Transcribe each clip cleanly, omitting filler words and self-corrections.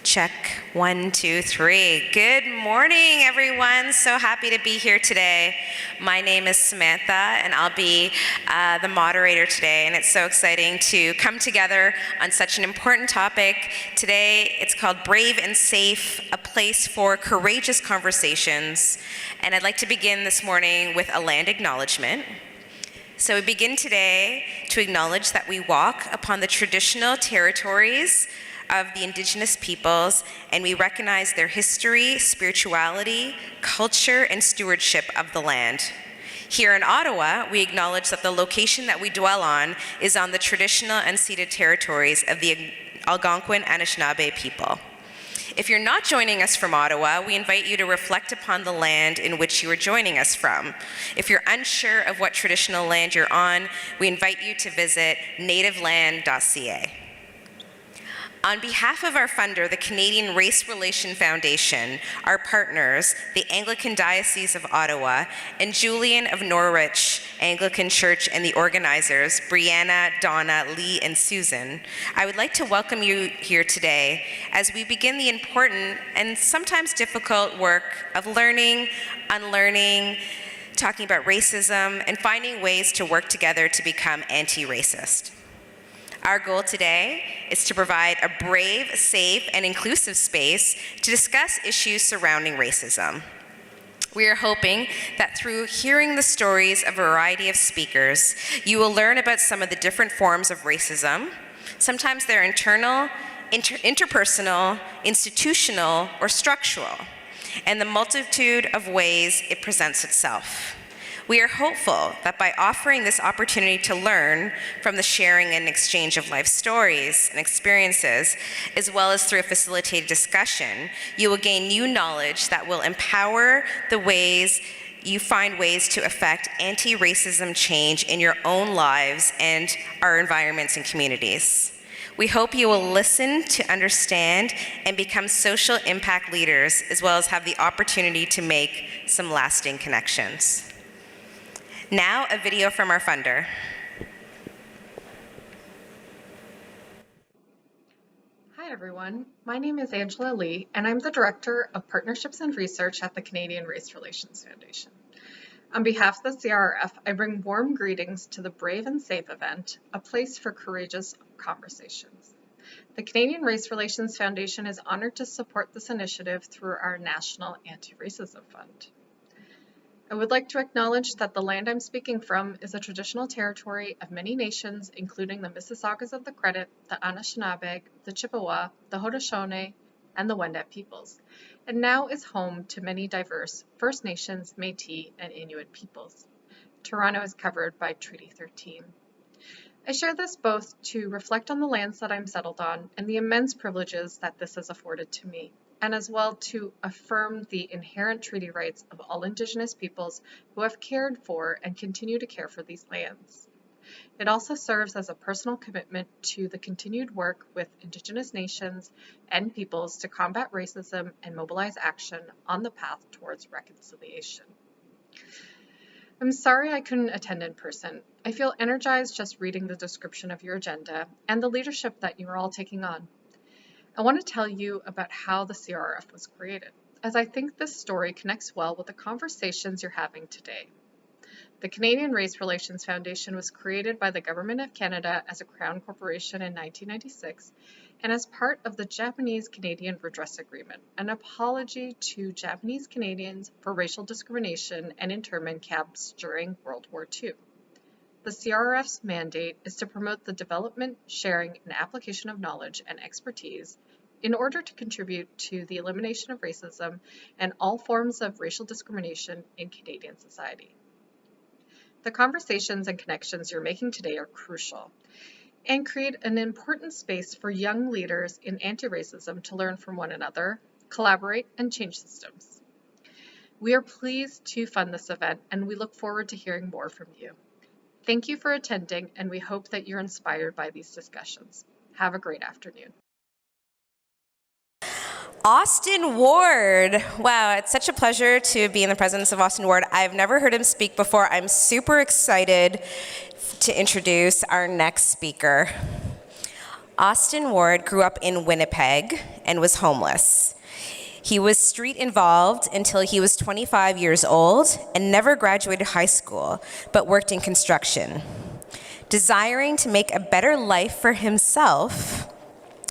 Check, 1, 2, 3. Good morning, everyone. So happy to be here today. My name is Samantha, and I'll be the moderator today. And it's so exciting to come together on such an important topic. Today, it's called Brave and Safe, a place for courageous conversations. And I'd like to begin this morning with a land acknowledgement. So we begin today to acknowledge that we walk upon the traditional territories of the Indigenous peoples, and we recognize their history, spirituality, culture, and stewardship of the land. Here in Ottawa, we acknowledge that the location that we dwell on is on the traditional unceded territories of the Algonquin Anishinaabe people. If you're not joining us from Ottawa, we invite you to reflect upon the land in which you are joining us from. If you're unsure of what traditional land you're on, we invite you to visit nativeland.ca. On behalf of our funder, the Canadian Race Relations Foundation, our partners, the Anglican Diocese of Ottawa, and Julian of Norwich Anglican Church, and the organizers, Brianna, Donna, Lee, and Susan, I would like to welcome you here today as we begin the important and sometimes difficult work of learning, unlearning, talking about racism, and finding ways to work together to become anti-racist. Our goal today is to provide a brave, safe, and inclusive space to discuss issues surrounding racism. We are hoping that through hearing the stories of a variety of speakers, you will learn about some of the different forms of racism. Sometimes they're internal, interpersonal, institutional, or structural, and the multitude of ways it presents itself. We are hopeful that by offering this opportunity to learn from the sharing and exchange of life stories and experiences, as well as through a facilitated discussion, you will gain new knowledge that will empower the ways you find ways to affect anti-racism change in your own lives and our environments and communities. We hope you will listen to understand and become social impact leaders, as well as have the opportunity to make some lasting connections. Now, a video from our funder. Hi everyone, my name is Angela Lee and I'm the Director of Partnerships and Research at the Canadian Race Relations Foundation. On behalf of the CRF, I bring warm greetings to the Brave and Safe event, a place for courageous conversations. The Canadian Race Relations Foundation is honored to support this initiative through our National Anti-Racism Fund. I would like to acknowledge that the land I'm speaking from is a traditional territory of many nations, including the Mississaugas of the Credit, the Anishinaabe, the Chippewa, the Haudenosaunee, and the Wendat peoples, and now is home to many diverse First Nations, Métis, and Inuit peoples. Toronto is covered by Treaty 13. I share this both to reflect on the lands that I'm settled on and the immense privileges that this has afforded to me, and as well to affirm the inherent treaty rights of all Indigenous peoples who have cared for and continue to care for these lands. It also serves as a personal commitment to the continued work with Indigenous nations and peoples to combat racism and mobilize action on the path towards reconciliation. I'm sorry I couldn't attend in person. I feel energized just reading the description of your agenda and the leadership that you are all taking on. I want to tell you about how the CRF was created, as I think this story connects well with the conversations you're having today. The Canadian Race Relations Foundation was created by the Government of Canada as a Crown Corporation in 1996 and as part of the Japanese-Canadian Redress Agreement, an apology to Japanese Canadians for racial discrimination and internment camps during World War II. The CRF's mandate is to promote the development, sharing, and application of knowledge and expertise in order to contribute to the elimination of racism and all forms of racial discrimination in Canadian society. The conversations and connections you're making today are crucial and create an important space for young leaders in anti-racism to learn from one another, collaborate, and change systems. We are pleased to fund this event and we look forward to hearing more from you. Thank you for attending, and we hope that you're inspired by these discussions. Have a great afternoon. Austin Ward. Wow, it's such a pleasure to be in the presence of Austin Ward. I've never heard him speak before. I'm super excited to introduce our next speaker. Austin Ward grew up in Winnipeg and was homeless. He was street involved until he was 25 years old and never graduated high school, but worked in construction. Desiring to make a better life for himself,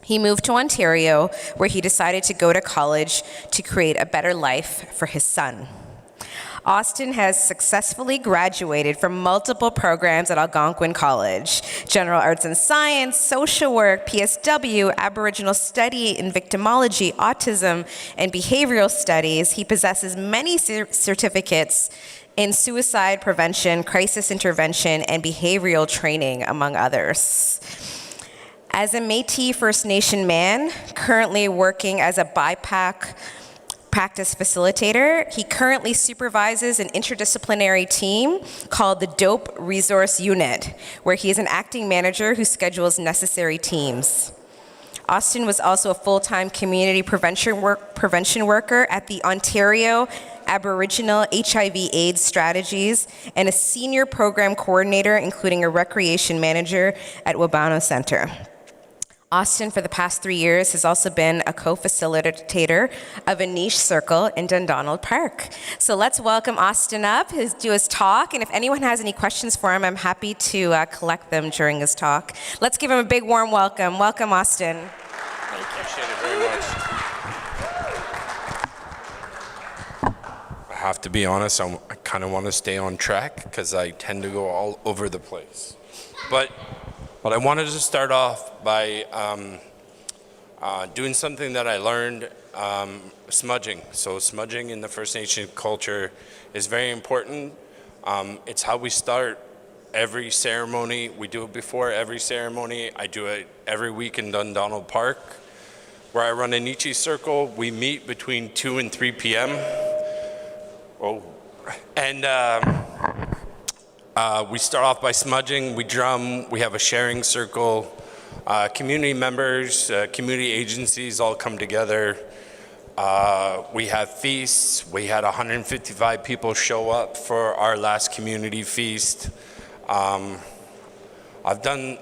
he moved to Ontario, where he decided to go to college to create a better life for his son. Austin has successfully graduated from multiple programs at Algonquin College: General Arts and Science, Social Work, PSW, Aboriginal Study in Victimology, Autism, and Behavioral Studies. He possesses many certificates in suicide prevention, crisis intervention, and behavioral training, among others. As a Métis First Nation man, currently working as a BIPAC practice facilitator, he currently supervises an interdisciplinary team called the DOPE Resource Unit, where he is an acting manager who schedules necessary teams. Austin was also a full-time community prevention worker at the Ontario Aboriginal HIV/AIDS Strategies and a senior program coordinator, including a recreation manager at Wabano Center. Austin, for the past 3 years, has also been a co-facilitator of a niche circle in Dundonald Park. So let's welcome Austin up, do his talk, and if anyone has any questions for him, I'm happy to collect them during his talk. Let's give him a big warm welcome. Welcome, Austin. Thank you. Appreciate it very much. I have to be honest, I kind of want to stay on track because I tend to go all over the place. But I wanted to start off by doing something that I learned, smudging. So smudging in the First Nation culture is very important. It's how we start every ceremony. We do it before every ceremony. I do it every week in Dundonald Park, where I run a Nietzsche circle. We meet between 2 and 3 p.m. We start off by smudging, we drum, we have a sharing circle. Community members, community agencies all come together. We have feasts. We had 155 people show up for our last community feast. I've done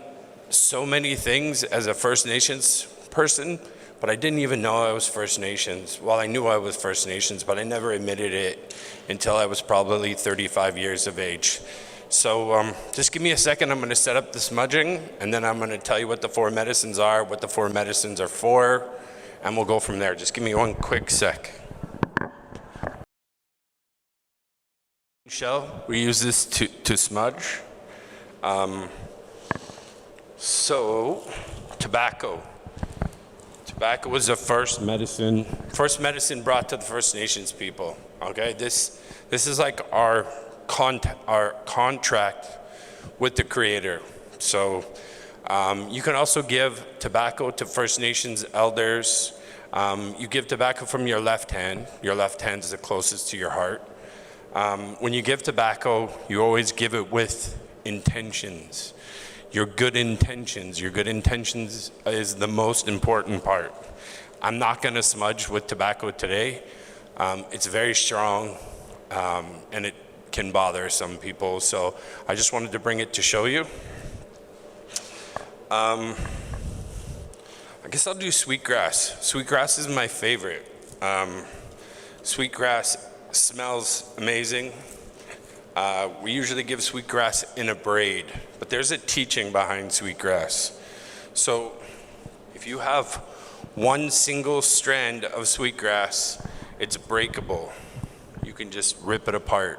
so many things as a First Nations person, but I didn't even know I was First Nations. Well, I knew I was First Nations, but I never admitted it until I was probably 35 years of age. So just give me a second. I'm going to set up the smudging, and then I'm going to tell you what the 4 medicines are, what the 4 medicines are for, and we'll go from there. Just give me one quick sec. Shell, we use this to smudge. So, tobacco. Tobacco was the first medicine brought to the First Nations people. Okay, this is like our contract with the Creator. So you can also give tobacco to First Nations elders. You give tobacco from your left hand. Your left hand is the closest to your heart. When you give tobacco, you always give it with intentions. Your good intentions is the most important part. I'm not going to smudge with tobacco today. It's very strong, and it can bother some people, so I just wanted to bring it to show you. I guess I'll do sweetgrass. Sweetgrass is my favorite. Sweetgrass smells amazing. We usually give sweetgrass in a braid, but there's a teaching behind sweetgrass. So if you have one single strand of sweetgrass, it's breakable. You can just rip it apart.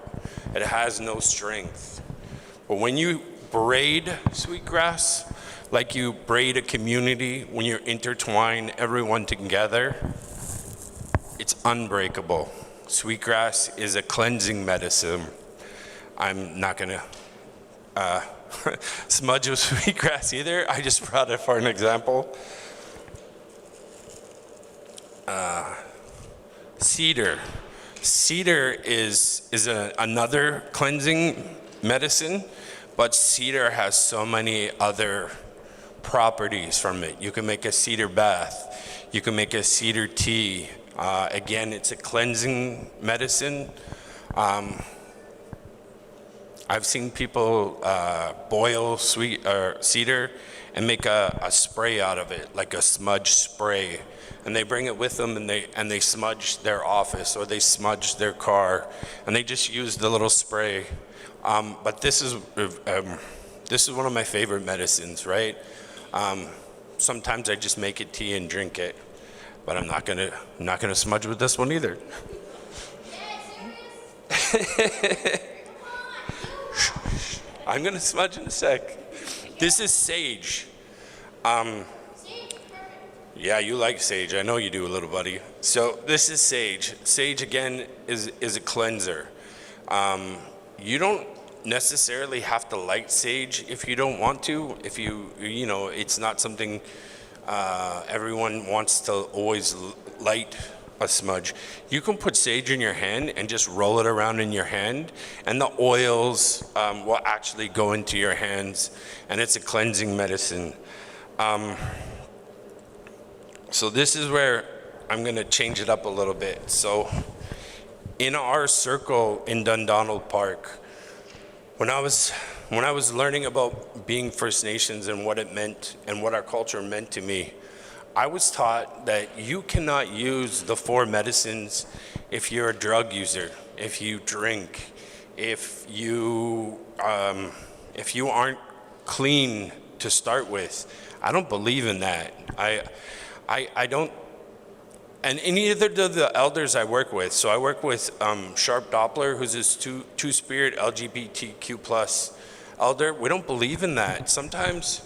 It has no strength. But when you braid sweetgrass, like you braid a community, when you intertwine everyone together, it's unbreakable. Sweetgrass is a cleansing medicine. I'm not gonna smudge with sweetgrass either. I just brought it for an example. Cedar. Cedar is another cleansing medicine, but cedar has so many other properties from it. You can make a cedar bath. You can make a cedar tea. Again, it's a cleansing medicine. I've seen people boil sweet or cedar and make a spray out of it, like a smudge spray, and they bring it with them and they smudge their office or they smudge their car, and they just use the little spray. But this is one of my favorite medicines, right? Sometimes I just make it tea and drink it, but I'm not gonna smudge with this one either. I'm gonna smudge in a sec. This is sage. Yeah, you like sage. I know you do, little buddy. So this is sage. Sage, again, is a cleanser. You don't necessarily have to light sage if you don't want to. If you know, it's not something everyone wants to always light a smudge. You can put sage in your hand and just roll it around in your hand, and the oils will actually go into your hands, and it's a cleansing medicine. So this is where I'm going to change it up a little bit. So in our circle in Dundonald Park, when I was learning about being First Nations and what it meant and what our culture meant to me, I was taught that you cannot use the 4 medicines if you're a drug user, if you drink, if you aren't clean to start with. I don't believe in that. I don't, and neither do the elders I work with. So I work with Sharp Doppler, who's this two-spirit LGBTQ+ elder. We don't believe in that. Sometimes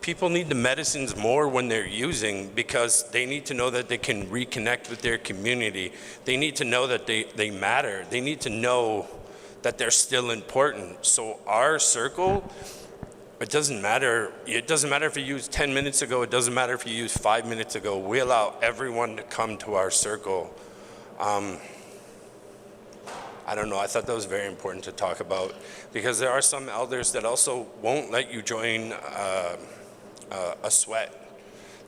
people need the medicines more when they're using, because they need to know that they can reconnect with their community. They need to know that they matter. They need to know that they're still important. So our circle, it doesn't matter. It doesn't matter if you used 10 minutes ago. It doesn't matter if you used 5 minutes ago. We allow everyone to come to our circle. I don't know. I thought that was very important to talk about, because there are some elders that also won't let you join a sweat.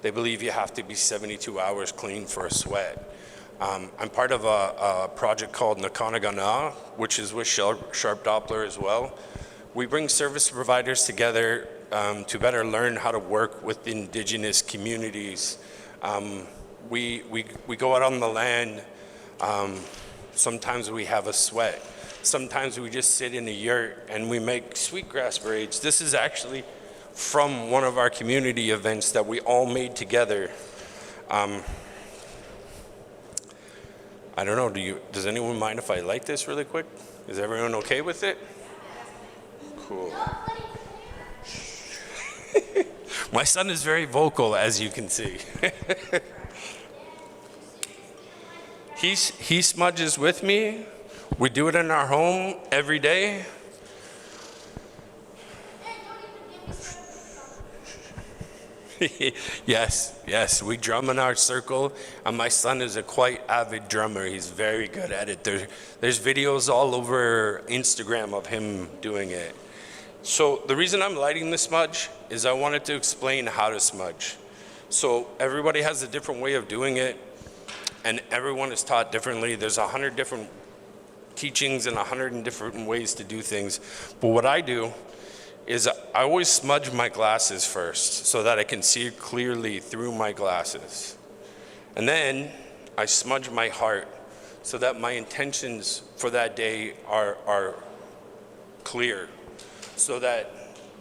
They believe you have to be 72 hours clean for a sweat. I'm part of a project called Nakanagana, which is with Sharp Doppler as well. We bring service providers together to better learn how to work with Indigenous communities. We go out on the land. Sometimes we have a sweat. Sometimes we just sit in a yurt and we make sweetgrass braids. This is actually from one of our community events that we all made together. I don't know, does anyone mind if I light this really quick? Is everyone okay with it? Cool. My son is very vocal, as you can see. He smudges with me. We do it in our home every day. Yes, we drum in our circle, and my son is a quite avid drummer. He's very good at it. There's videos all over Instagram of him doing it. So the reason I'm lighting the smudge is I wanted to explain how to smudge. So everybody has a different way of doing it, and everyone is taught differently. There's 100 different teachings and 100 different ways to do things. But what I do is I always smudge my glasses first so that I can see clearly through my glasses. And then I smudge my heart so that my intentions for that day are clear, so that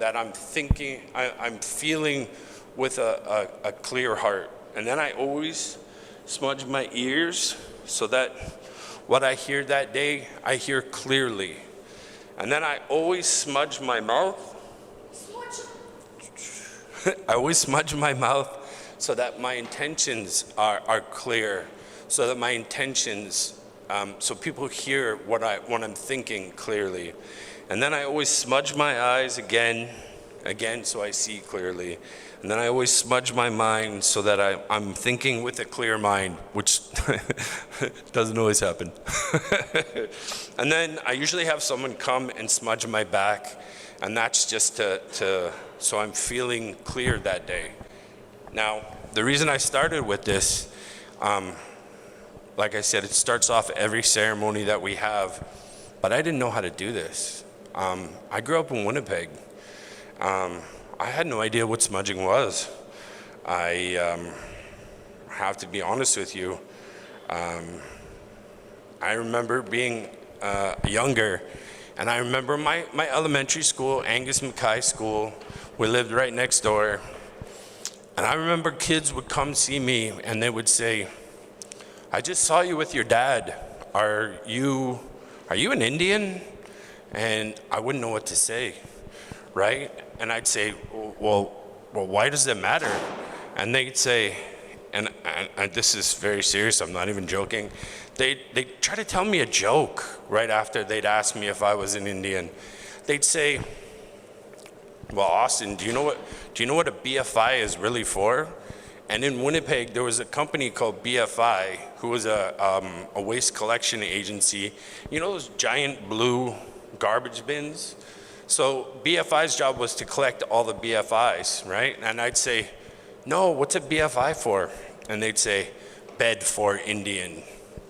I'm thinking, I'm feeling with a clear heart. And then I always smudge my ears so that what I hear that day, I hear clearly. And then I always smudge my mouth. I always smudge my mouth so that my intentions are clear, so that my intentions, so people hear what I'm thinking clearly. And then I always smudge my eyes again, so I see clearly. And then I always smudge my mind so that I'm thinking with a clear mind, which doesn't always happen. And then I usually have someone come and smudge my back, and that's just so I'm feeling clear that day. Now, the reason I started with this, like I said, it starts off every ceremony that we have, but I didn't know how to do this. I grew up in Winnipeg. I had no idea what smudging was. I have to be honest with you. I remember being younger, and I remember my elementary school, Angus Mackay School. We lived right next door. And I remember kids would come see me and they would say, I just saw you with your dad. Are you an Indian? And I wouldn't know what to say, right? And I'd say, well, why does it matter? And they'd say, and this is very serious, I'm not even joking, they'd try to tell me a joke right after they'd ask me if I was an Indian. They'd say, well, Austin, do you know what a BFI is really for? And in Winnipeg, there was a company called BFI, who was a waste collection agency. You know those giant blue garbage bins? So BFI's job was to collect all the BFIs, right? And I'd say, no, what's a BFI for? And they'd say, bed for Indian.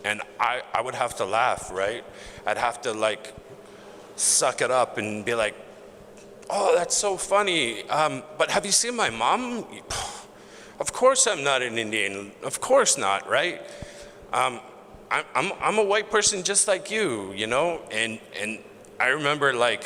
And I would have to laugh, right? I'd have to like suck it up and be like, oh, that's so funny. But have you seen my mom? Of course I'm not an Indian. Of course not, right? I'm a white person just like you, you know? And I remember like,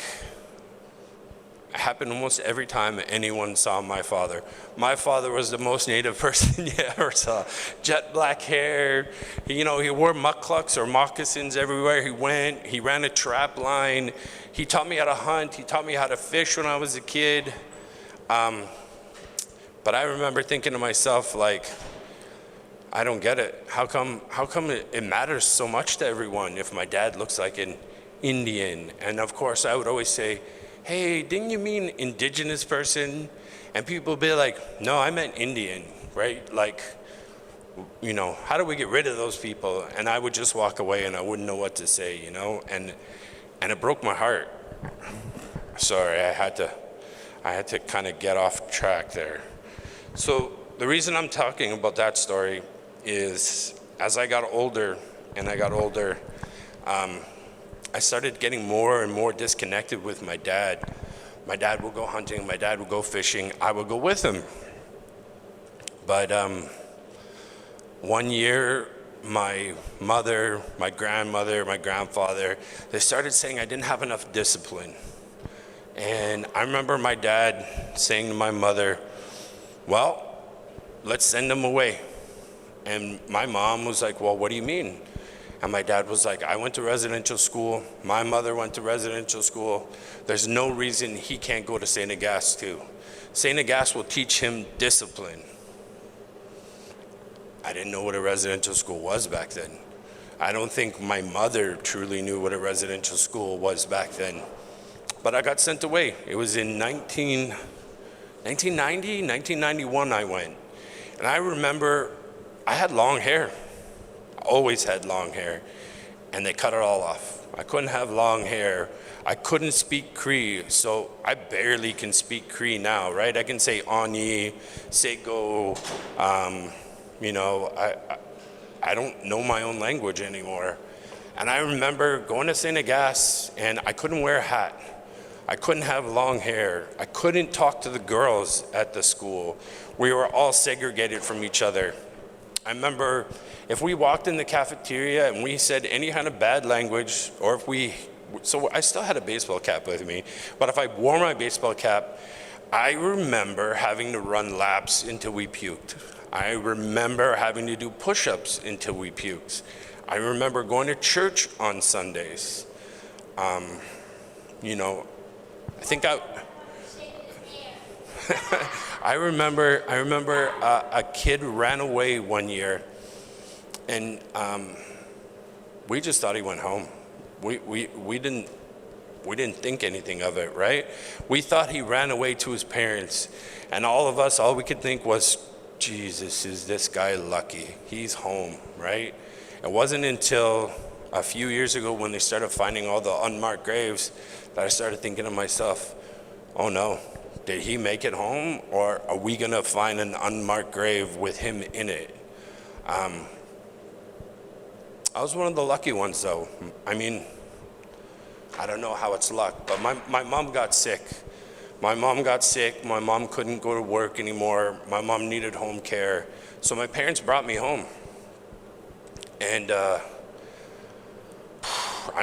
it happened almost every time anyone saw my father. My father was the most native person you ever saw. Jet black hair, he wore mucklucks or moccasins everywhere he went. He ran a trap line. He taught me how to hunt. He taught me how to fish when I was a kid. But I remember thinking to myself, like, I don't get it. How come it matters so much to everyone if my dad looks like an Indian? And of course, I would always say, hey, didn't you mean indigenous person? And people would be like, no, I meant Indian, right? Like, how do we get rid of those people? And I would just walk away and I wouldn't know what to say, and it broke my heart. Sorry, I had to kind of get off track there. So the reason I'm talking about that story is as I got older, I started getting more and more disconnected with my dad. My dad would go hunting, my dad would go fishing, I would go with him. But one year, my mother, my grandmother, my grandfather, they started saying I didn't have enough discipline. And I remember my dad saying to my mother, well, let's send him away. And my mom was like, well, what do you mean? And my dad was like, I went to residential school. My mother went to residential school. There's no reason he can't go to St. August too. St. August will teach him discipline. I didn't know what a residential school was back then. I don't think my mother truly knew what a residential school was back then. But I got sent away. It was in 1991 I went. And I remember I had long hair. Always had long hair, and they cut it all off. I couldn't have long hair. I couldn't speak Cree, so I barely can speak Cree now, right? I can say Ani, Sego, I don't know my own language anymore. And I remember going to St. August, and I couldn't wear a hat. I couldn't have long hair. I couldn't talk to the girls at the school. We were all segregated from each other. I remember if we walked in the cafeteria and we said any kind of bad language, or so I still had a baseball cap with me, but if I wore my baseball cap, I remember having to run laps until we puked. I remember having to do push-ups until we puked. I remember going to church on Sundays. I think I remember a kid ran away one year, and we just thought he went home. We didn't think anything of it, right? We thought he ran away to his parents, and all we could think was, Jesus, is this guy lucky? He's home, right? It wasn't until a few years ago when they started finding all the unmarked graves that I started thinking to myself, oh no. Did he make it home, or are we gonna find an unmarked grave with him in it? I was one of the lucky ones though. I mean, I don't know how it's luck, but my mom got sick. My mom got sick. My mom couldn't go to work anymore. My mom needed home care. So my parents brought me home. And I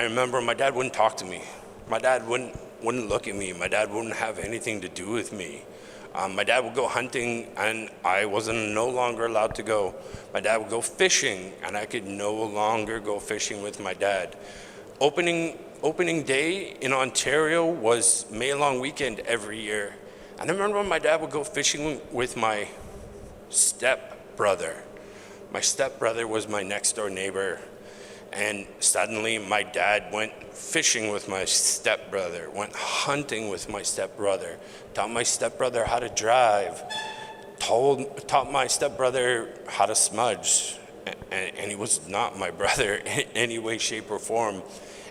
remember my dad wouldn't talk to me. My dad wouldn't look at me. My dad wouldn't have anything to do with me. My dad would go hunting, and I wasn't no longer allowed to go. My dad would go fishing, and I could no longer go fishing with my dad. Opening day in Ontario was May long weekend every year. And I remember when my dad would go fishing with my stepbrother. My stepbrother was my next door neighbor. And suddenly my dad went fishing with my stepbrother, went hunting with my stepbrother, taught my stepbrother how to drive, taught my stepbrother how to smudge. And he was not my brother in any way, shape, or form.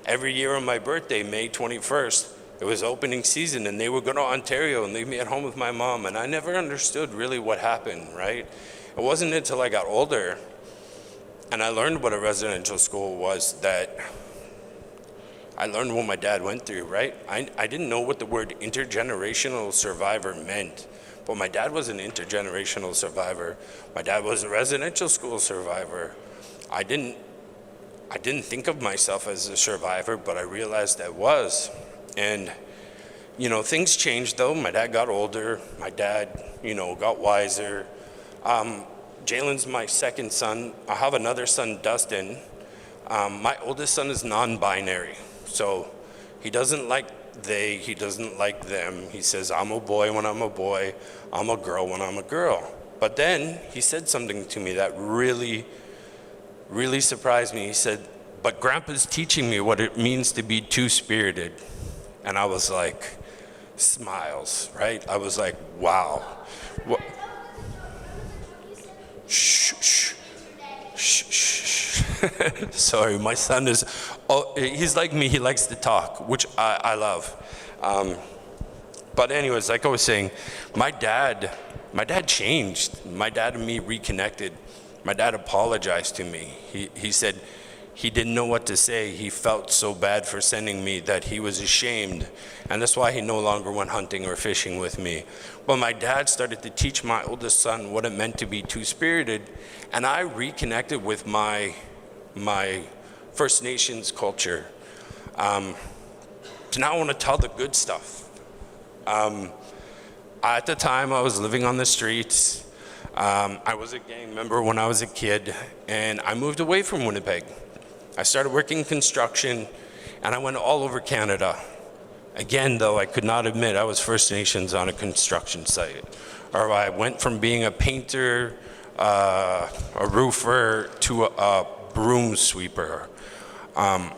Every year on my birthday, May 21st, it was opening season, and they would go to Ontario and leave me at home with my mom, and I never understood really what happened, right? It wasn't until I got older and I learned what a residential school was that I learned what my dad went through, right? I didn't know what the word intergenerational survivor meant, but my dad was an intergenerational survivor. My dad was a residential school survivor. I didn't think of myself as a survivor, but I realized I was. And, things changed though. My dad got older. My dad, got wiser. Jalen's my second son. I have another son, Dustin. My oldest son is non-binary. So he doesn't like they, he doesn't like them. He says, I'm a boy when I'm a boy. I'm a girl when I'm a girl. But then he said something to me that really surprised me. He said, but Grandpa's teaching me what it means to be two-spirited. And I was like, smiles, right? I was like, wow. What? Shh, shh, shh, shh. Sorry, my son is, he's like me, he likes to talk, which I love. But anyways, like I was saying, my dad changed. My dad and me reconnected. My dad apologized to me. He said he didn't know what to say. He felt so bad for sending me that he was ashamed. And that's why he no longer went hunting or fishing with me. But my dad started to teach my oldest son what it meant to be two-spirited. And I reconnected with my First Nations culture. So now I want to tell the good stuff. At the time, I was living on the streets. I was a gang member when I was a kid, and I moved away from Winnipeg. I started working construction, and I went all over Canada. Again, though, I could not admit I was First Nations on a construction site. Or I went from being a painter, a roofer, to a broom sweeper. And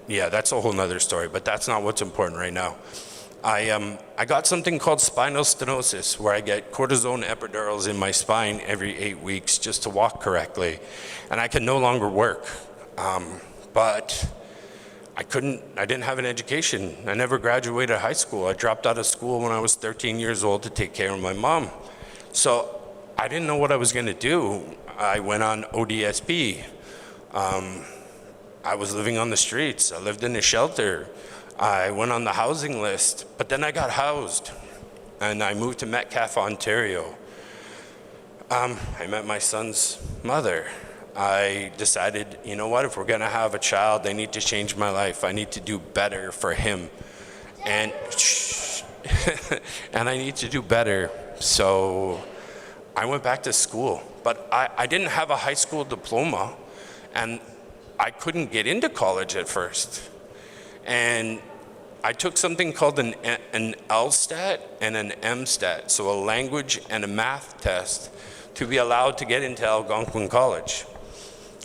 yeah, that's a whole nother story, but that's not what's important right now. I got something called spinal stenosis, where I get cortisone epidurals in my spine every 8 weeks just to walk correctly, and I can no longer work. But I didn't have an education. I never graduated high school. I dropped out of school when I was 13 years old to take care of my mom. So I didn't know what I was gonna do. I went on ODSP. I was living on the streets. I lived in a shelter. I went on the housing list, but then I got housed, and I moved to Metcalfe, Ontario. I met my son's mother. I decided, you know what, if we're gonna have a child, I need to change my life. I need to do better for him. And, and I need to do better. So I went back to school, but I didn't have a high school diploma, and I couldn't get into college at first. And I took something called an LSTAT and an MSTAT, so a language and a math test, to be allowed to get into Algonquin College.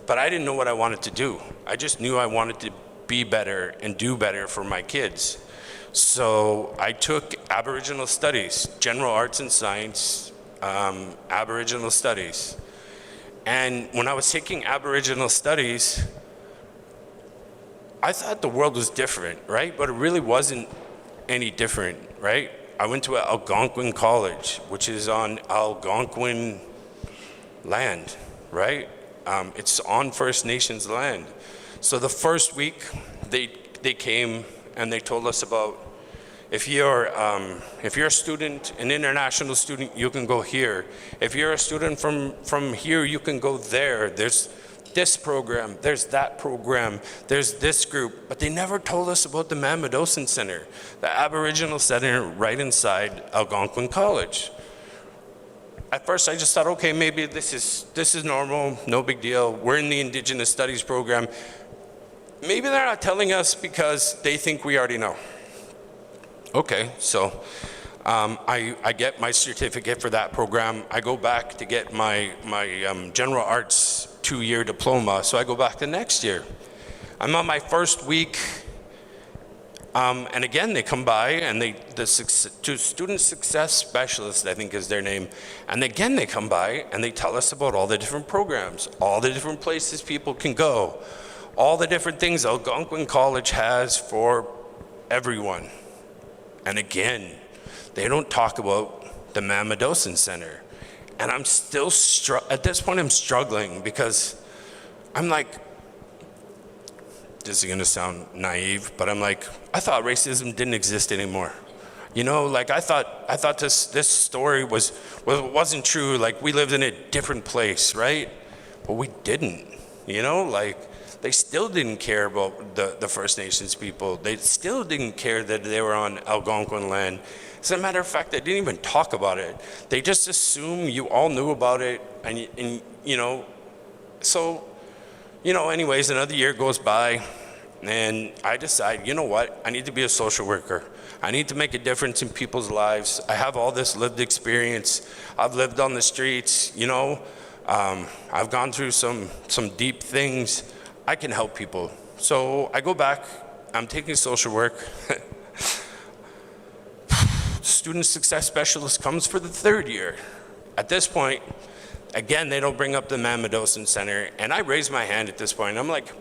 But I didn't know what I wanted to do. I just knew I wanted to be better and do better for my kids. So I took Aboriginal Studies, General Arts and Science, Aboriginal Studies. And when I was taking Aboriginal Studies, I thought the world was different, right? But it really wasn't any different, right? I went to Algonquin College, which is on Algonquin land, right? It's on First Nations land. So the first week, they came and they told us about, if you're a student, an international student, you can go here. If you're a student from here, you can go there. There's this program, there's that program, there's this group. But they never told us about the Mamadossin Center, the Aboriginal Center right inside Algonquin College. At first I just thought, okay, maybe this is normal, no big deal. We're in the Indigenous Studies program. Maybe they're not telling us because they think we already know. Okay, so I get my certificate for that program. I go back to get my general arts 2-year diploma, so I go back the next year. I'm on my first week, and again, they come by and the student success specialist, I think is their name, and again, they come by and they tell us about all the different programs, all the different places people can go, all the different things Algonquin College has for everyone. And again, they don't talk about the Mamadossin Center. And I'm still, at this point, I'm struggling because I'm like, this is gonna sound naive, but I'm like, I thought racism didn't exist anymore. You know, like I thought this story wasn't true. Like we lived in a different place, right? But we didn't, you know, like they still didn't care about the First Nations people. They still didn't care that they were on Algonquin land. As a matter of fact, they didn't even talk about it. They just assume you all knew about it, and you know, so, you know, anyways, another year goes by, and I decide, you know what, I need to be a social worker. I need to make a difference in people's lives. I have all this lived experience. I've lived on the streets, you know. I've gone through some deep things. I can help people. So I go back, I'm taking social work. Student success specialist comes for the 3rd year. At this point, again, they don't bring up the Mamadossin Center, and I raise my hand at this point. I'm like,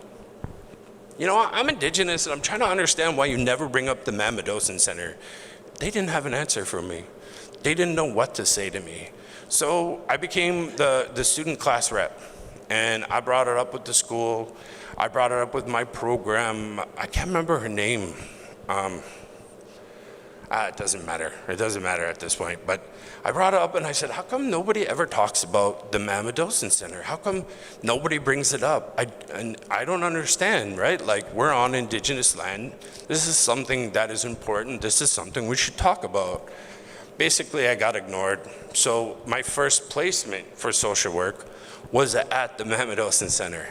you know, I'm Indigenous, and I'm trying to understand why you never bring up the Mamadossin Center. They didn't have an answer for me. They didn't know what to say to me. So I became the student class rep, and I brought it up with the school. I brought it up with my program. I can't remember her name. It doesn't matter. It doesn't matter at this point. But I brought it up and I said, how come nobody ever talks about the Mamadossin Center? How come nobody brings it up? I don't understand, right? Like, we're on Indigenous land. This is something that is important. This is something we should talk about. Basically, I got ignored. So my first placement for social work was at the Mamadossin Center.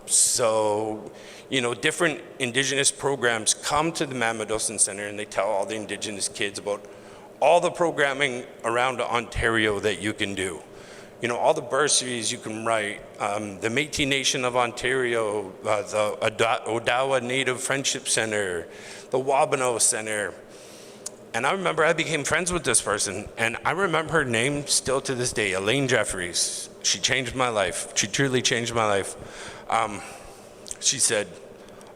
So, you know, different Indigenous programs come to the Mamadossin Center and they tell all the Indigenous kids about all the programming around Ontario that you can do. You know, all the bursaries you can write, the Métis Nation of Ontario, the Odawa Native Friendship Center, the Wabano Center. And I remember I became friends with this person, and I remember her name still to this day, Elaine Jeffries. She changed my life. She truly changed my life. She said,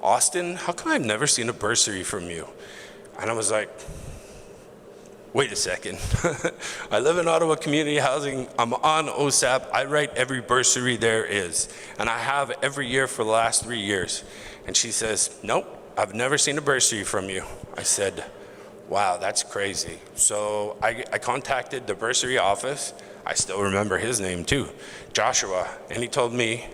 Austin, how come I've never seen a bursary from you? And I was like, wait a second. I live in Ottawa Community Housing. I'm on OSAP. I write every bursary there is. And I have every year for the last 3 years. And she says, nope, I've never seen a bursary from you. I said, wow, that's crazy. So I contacted the bursary office. I still remember his name too, Joshua. And he told me,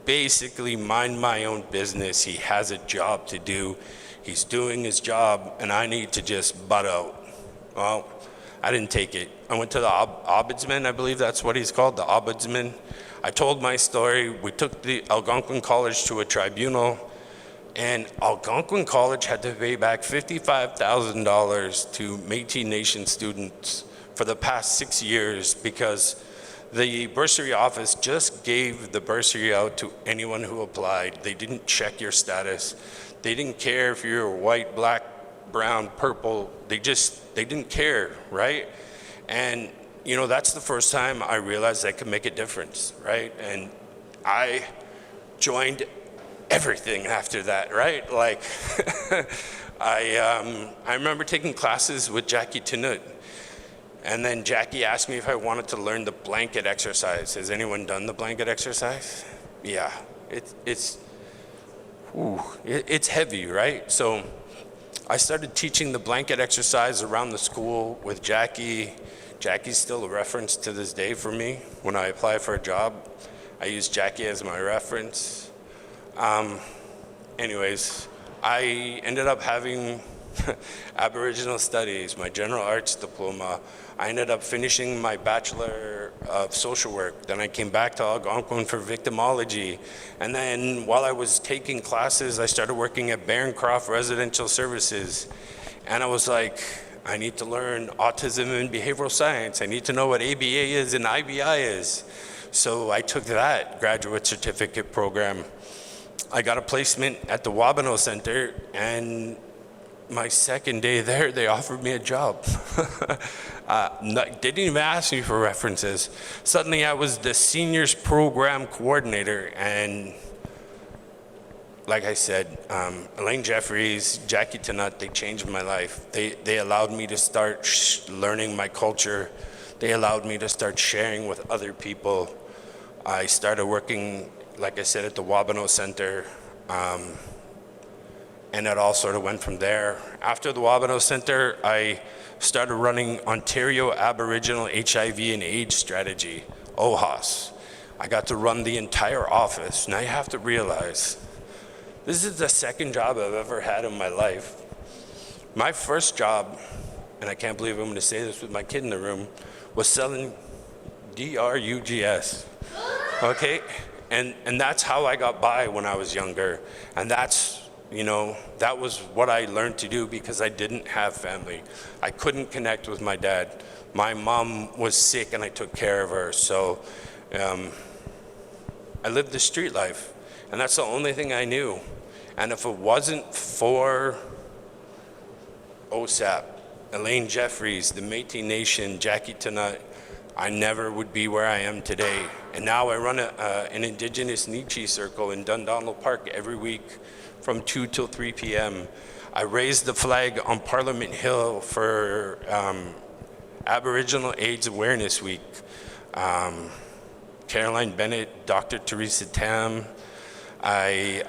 basically, mind my own business. He has a job to do. He's doing his job, and I need to just butt out. Well, I didn't take it. I went to the ombudsman, I believe that's what he's called, the ombudsman. I told my story. We took the Algonquin College to a tribunal, and Algonquin College had to pay back $55,000 to Métis Nation students for the past 6 years because the bursary office just gave the bursary out to anyone who applied. They didn't check your status. They didn't care if you're white, black, brown, purple. They didn't care, right? And, you know, that's the first time I realized I could make a difference, right? And I joined everything after that, right? Like, I remember taking classes with Jackie Tinut. And then Jackie asked me if I wanted to learn the blanket exercise. Has anyone done the blanket exercise? Yeah. it's heavy, right? So I started teaching the blanket exercise around the school with Jackie. Jackie's still a reference to this day for me. When I apply for a job, I use Jackie as my reference. Anyways, I ended up having Aboriginal Studies, my General Arts diploma. I ended up finishing my Bachelor of Social Work. Then I came back to Algonquin for victimology. And then while I was taking classes, I started working at Barroncroft Residential Services. And I was like, I need to learn autism and behavioral science. I need to know what ABA is and IBI is. So I took that graduate certificate program. I got a placement at the Wabano Center, and my second day there, they offered me a job. Didn't even ask me for references. Suddenly I was the seniors program coordinator, and like I said, Elaine Jeffries, Jackie Tanut, they changed my life. They allowed me to start learning my culture. They allowed me to start sharing with other people. I started working, like I said, at the Wabano Center, and it all sort of went from there. After the Wabano Center, I started running Ontario Aboriginal HIV and AIDS Strategy, OHAS. I got to run the entire office. Now you have to realize, this is the second job I've ever had in my life. My first job, and I can't believe I'm going to say this with my kid in the room, was selling drugs. Okay? And that's how I got by when I was younger. And that's, that was what I learned to do because I didn't have family. I couldn't connect with my dad. My mom was sick and I took care of her. So I lived the street life. And that's the only thing I knew. And if it wasn't for OSAP, Elaine Jeffries, the Métis Nation, Jackie Tanut, I never would be where I am today. And now I run an Indigenous Nietzsche circle in Dundonald Park every week from 2 till 3 p.m. I raised the flag on Parliament Hill for Aboriginal AIDS Awareness Week. Caroline Bennett, Dr. Teresa Tam. The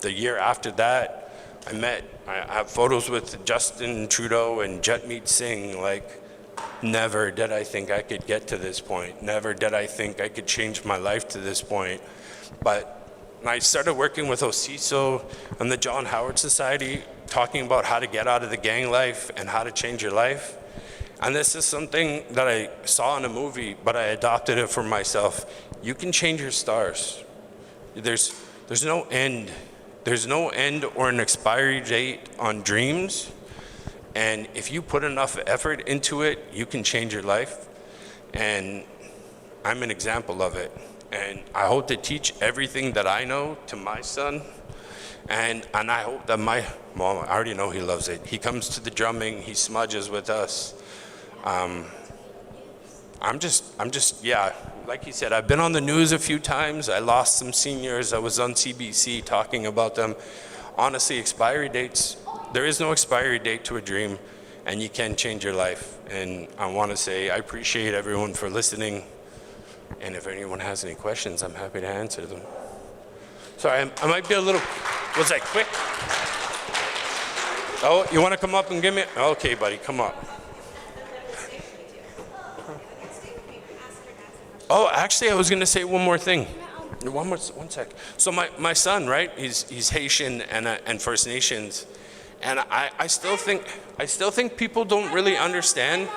year after that, I have photos with Justin Trudeau and Jagmeet Singh. Like, never did I think I could get to this point. Never did I think I could change my life to this point. But I started working with OCISO and the John Howard Society, talking about how to get out of the gang life and how to change your life. And this is something that I saw in a movie, but I adopted it for myself. You can change your stars. There's no end. There's no end or an expiry date on dreams. And if you put enough effort into it, you can change your life. And I'm an example of it. And I hope to teach everything that I know to my son. And I hope that my mom, I already know he loves it. He comes to the drumming, he smudges with us. I'm just, yeah, like he said, I've been on the news a few times. I lost some seniors. I was on CBC talking about them. Honestly, expiry dates, there is no expiry date to a dream, and you can change your life. And I want to say I appreciate everyone for listening. And if anyone has any questions, I'm happy to answer them. Sorry, I might be a little, was that quick? Oh, you want to come up and give me, okay, buddy, come up. Oh, actually, I was going to say one more thing. One sec. So my son, right? He's Haitian and First Nations, and I still think people don't really understand.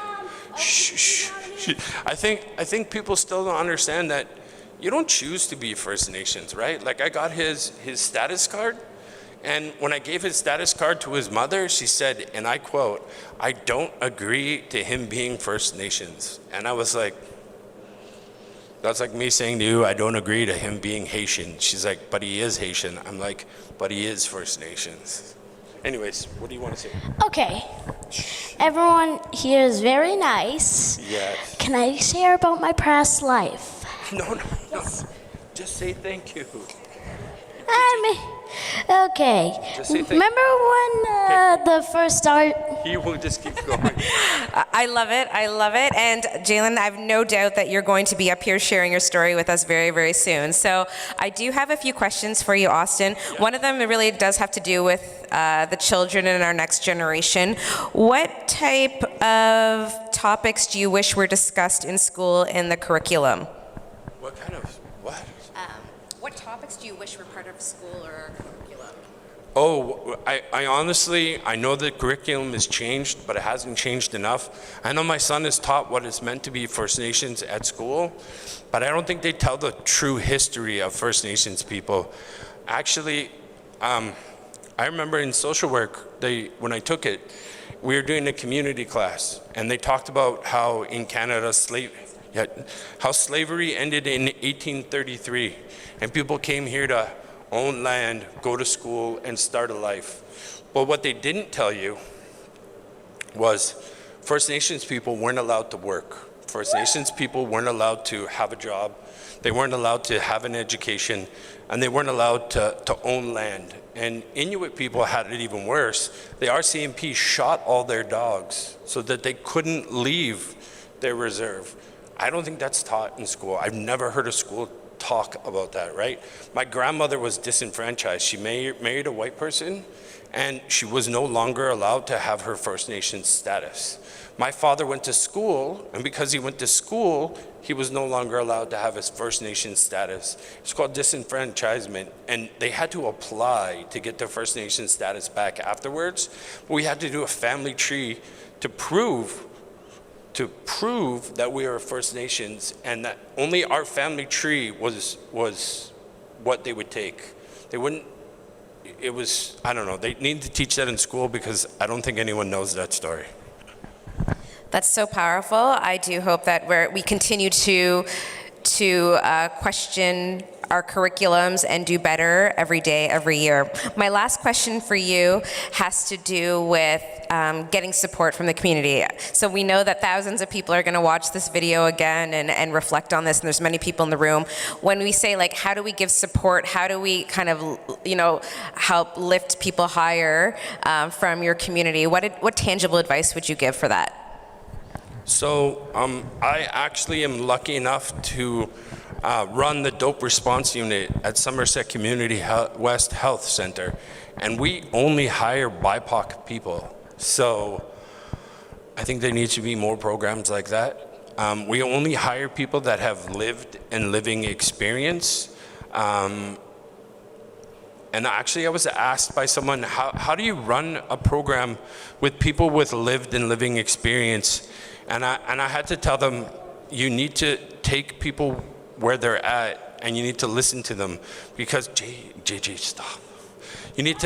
Shh. I think people still don't understand that you don't choose to be First Nations, right? Like I got his status card, and when I gave his status card to his mother, she said, and I quote, "I don't agree to him being First Nations," and I was like. That's like me saying to you, I don't agree to him being Haitian. She's like, but he is Haitian. I'm like, but he is First Nations. Anyways, what do you want to say? Okay. Everyone here is very nice. Yes. Can I share about my past life? No. Just say thank you. Okay. Just say thank you. Remember when... Okay, the first start. He will just keep going. I love it. I love it. And Jalen, I have no doubt that you're going to be up here sharing your story with us very, very soon. So I do have a few questions for you, Austin. One of them really does have to do with the children in our next generation. What type of topics do you wish were discussed in school in the curriculum? What kind of, what? What topics do you wish were part of school or curriculum? Oh, I honestly, I know the curriculum has changed, but it hasn't changed enough. I know my son is taught what it's meant to be First Nations at school, but I don't think they tell the true history of First Nations people. Actually, I remember in social work, when I took it, we were doing a community class, and they talked about how in Canada, how slavery ended in 1833, and people came here to own land, go to school, and start a life. But what they didn't tell you was First Nations people weren't allowed to work. First Nations people weren't allowed to have a job. They weren't allowed to have an education, and they weren't allowed to own land. And Inuit people had it even worse. The RCMP shot all their dogs so that they couldn't leave their reserve. I don't think that's taught in school. I've never heard a school talk about that, right? My grandmother was disenfranchised. She married a white person, and she was no longer allowed to have her First Nations status. My father went to school, and because he went to school, he was no longer allowed to have his First Nations status. It's called disenfranchisement, and they had to apply to get their First Nations status back afterwards. But we had to do a family tree to prove that we are First Nations, and that only our family tree was what they would take. They wouldn't, it was, I don't know, they need to teach that in school because I don't think anyone knows that story. That's so powerful. I do hope that we continue to question our curriculums and do better every day, every year. My last question for you has to do with getting support from the community. So we know that thousands of people are going to watch this video again and reflect on this, and there's many people in the room. When we say, like, how do we give support? How do we kind of, help lift people higher from your community? What tangible advice would you give for that? So I actually am lucky enough to run the Dope Response Unit at Somerset Community West Health Center, and we only hire BIPOC people. So I think there needs to be more programs like that. We only hire people that have lived and living experience. And actually, I was asked by someone, how do you run a program with people with lived and living experience? And I had to tell them, you need to take people where they're at, and you need to listen to them, because JJ, stop. You need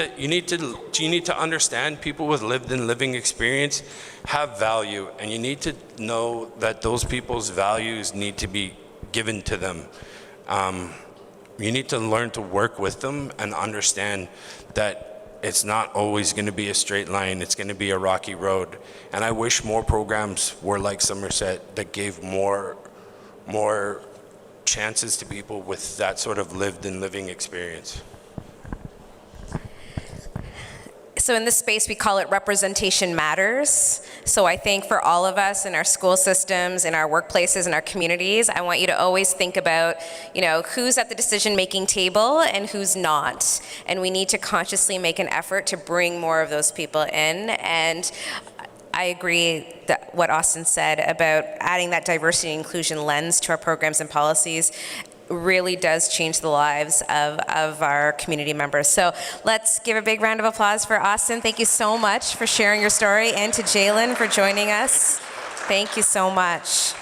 to understand people with lived and living experience have value, and you need to know that those people's values need to be given to them. You need to learn to work with them and understand that it's not always going to be a straight line. It's going to be a rocky road. And I wish more programs were like Somerset that gave more chances to people with that sort of lived and living experience. So in this space, we call it representation matters. So I think for all of us in our school systems, in our workplaces, in our communities, I want you to always think about, who's at the decision-making table and who's not. And we need to consciously make an effort to bring more of those people in. And I agree that what Austin said about adding that diversity and inclusion lens to our programs and policies really does change the lives of our community members. So let's give a big round of applause for Austin. Thank you so much for sharing your story, and to Jalen for joining us. Thank you so much.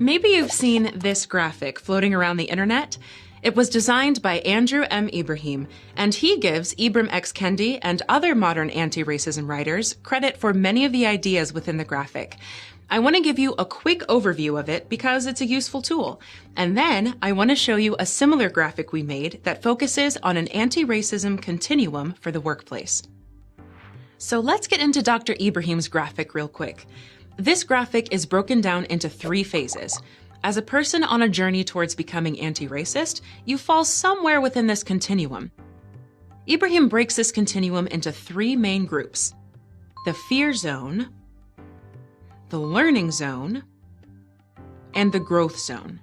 Maybe you've seen this graphic floating around the internet. It was designed by Andrew M. Ibrahim, and he gives Ibram X. Kendi and other modern anti-racism writers credit for many of the ideas within the graphic. I want to give you a quick overview of it because it's a useful tool. And then I want to show you a similar graphic we made that focuses on an anti-racism continuum for the workplace. So let's get into Dr. Ibrahim's graphic real quick. This graphic is broken down into 3 phases. As a person on a journey towards becoming anti-racist, you fall somewhere within this continuum. Ibrahim breaks this continuum into 3 main groups: the fear zone, the learning zone, and the growth zone.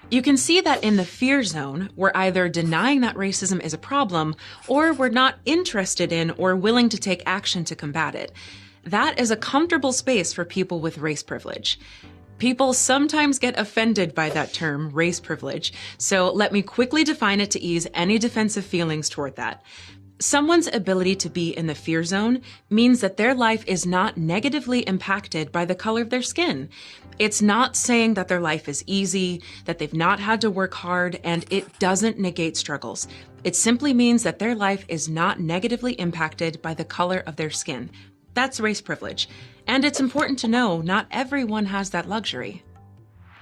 You can see that in the fear zone, we're either denying that racism is a problem, or we're not interested in or willing to take action to combat it. That is a comfortable space for people with race privilege. People sometimes get offended by that term, race privilege, so let me quickly define it to ease any defensive feelings toward that. Someone's ability to be in the fear zone means that their life is not negatively impacted by the color of their skin. It's not saying that their life is easy, that they've not had to work hard, and it doesn't negate struggles. It simply means that their life is not negatively impacted by the color of their skin. That's race privilege. And it's important to know not everyone has that luxury.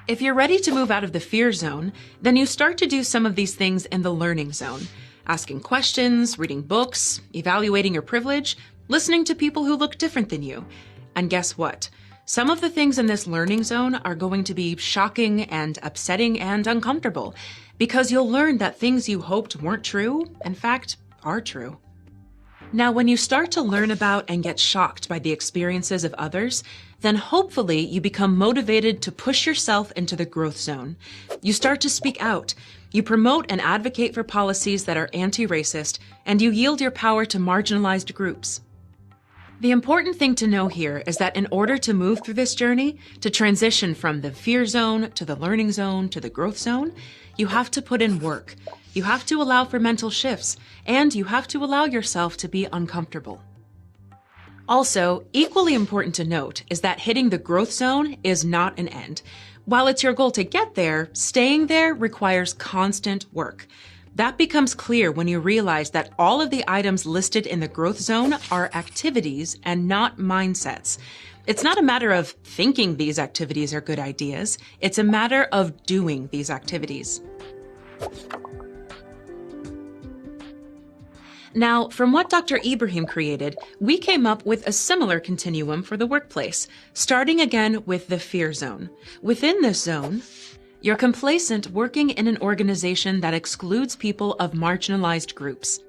If you're ready to move out of the fear zone, then you start to do some of these things in the learning zone. Asking questions, reading books, evaluating your privilege, listening to people who look different than you. And guess what? Some of the things in this learning zone are going to be shocking and upsetting and uncomfortable, because you'll learn that things you hoped weren't true, in fact, are true. Now, when you start to learn about and get shocked by the experiences of others, then hopefully you become motivated to push yourself into the growth zone. You start to speak out. You promote and advocate for policies that are anti-racist, and you yield your power to marginalized groups. The important thing to know here is that in order to move through this journey, to transition from the fear zone to the learning zone to the growth zone, you have to put in work. You have to allow for mental shifts, and you have to allow yourself to be uncomfortable. Also, equally important to note is that hitting the growth zone is not an end. While it's your goal to get there, staying there requires constant work. That becomes clear when you realize that all of the items listed in the growth zone are activities and not mindsets. It's not a matter of thinking these activities are good ideas. It's a matter of doing these activities. Now, from what Dr. Ibrahim created, we came up with a similar continuum for the workplace, starting again with the fear zone. Within this zone, you're complacent working in an organization that excludes people of marginalized groups.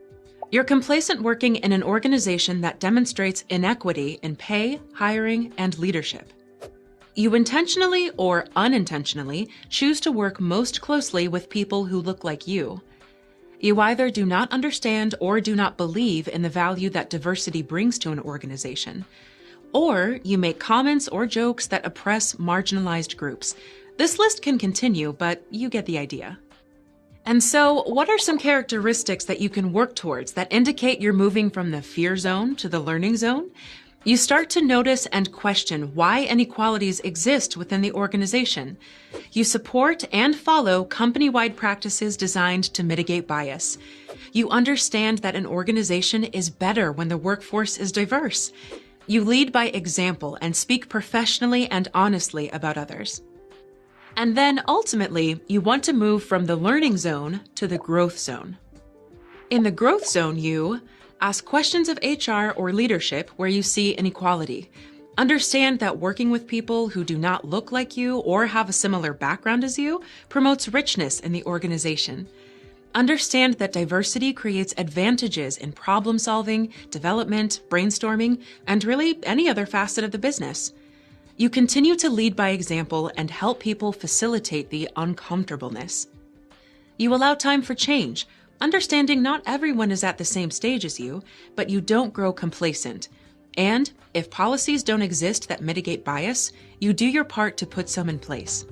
You're complacent working in an organization that demonstrates inequity in pay, hiring, and leadership. You intentionally or unintentionally choose to work most closely with people who look like you. You either do not understand or do not believe in the value that diversity brings to an organization, or you make comments or jokes that oppress marginalized groups. This list can continue, but you get the idea. And so, what are some characteristics that you can work towards that indicate you're moving from the fear zone to the learning zone? You start to notice and question why inequalities exist within the organization. You support and follow company-wide practices designed to mitigate bias. You understand that an organization is better when the workforce is diverse. You lead by example and speak professionally and honestly about others. And then ultimately, you want to move from the learning zone to the growth zone. In the growth zone, you ask questions of HR or leadership where you see inequality. Understand that working with people who do not look like you or have a similar background as you promotes richness in the organization. Understand that diversity creates advantages in problem solving, development, brainstorming, and really any other facet of the business. You continue to lead by example and help people facilitate the uncomfortableness. You allow time for change, understanding not everyone is at the same stage as you, but you don't grow complacent. And if policies don't exist that mitigate bias, you do your part to put some in place.